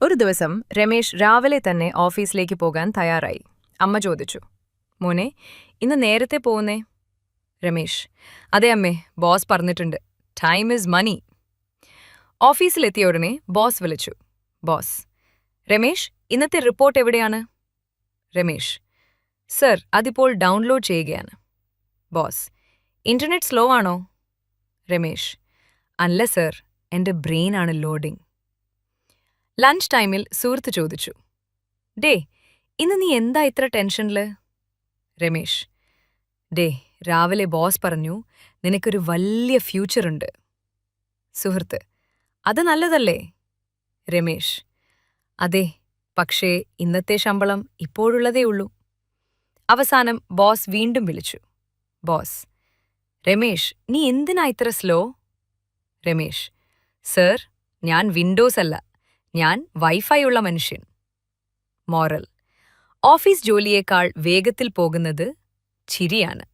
ഒരു ദിവസം രമേശ് രാവിലെ തന്നെ ഓഫീസിലേക്ക് പോകാൻ തയ്യാറായി. അമ്മ ചോദിച്ചു, മോനെ, ഇന്ന് നേരത്തെ പോകുന്നേ? രമേശ്, അതെ അമ്മേ, ബോസ് പറഞ്ഞിട്ടുണ്ട്. Time is money. ഓഫീസിലെത്തിയ ഉടനെ ബോസ് വിളിച്ചു. ബോസ്, രമേശ്, ഇന്നത്തെ റിപ്പോർട്ട് എവിടെയാണ്? രമേശ്, സർ, അതിപ്പോൾ ഡൗൺലോഡ് ചെയ്യുകയാണ്. ബോസ്, ഇന്റർനെറ്റ് സ്ലോ ആണോ? രമേശ്, അല്ല സർ, എന്റെ ബ്രെയിനാണ് ലോഡിംഗ്. ലഞ്ച് ടൈമിൽ സുഹൃത്ത് ചോദിച്ചു, ഡേ, ഇന്ന് നീ എന്താ ഇത്ര ടെൻഷനില്? രമേശ്, ഡേ, രാവിലെ ബോസ് പറഞ്ഞു നിനക്കൊരു വലിയ ഫ്യൂച്ചറുണ്ട്. സുഹൃത്ത്, അത് നല്ലതല്ലേ? രമേശ്, അതെ, പക്ഷേ ഇന്നത്തെ ശമ്പളം ഇപ്പോഴുള്ളതേ ഉള്ളൂ. അവസാനം ബോസ് വീണ്ടും വിളിച്ചു. ബോസ്, രമേശ്, നീ എന്തിനാ ഇത്ര സ്ലോ? രമേശ്, സർ, ഞാൻ വിൻഡോസ് അല്ല, ഞാൻ വൈഫൈ ഉള്ള മനുഷ്യൻ. മോറൽ: ഓഫീസ് ജോലിയേക്കാൾ വേഗത്തിൽ പോകുന്നത് ചിരിയാണ്.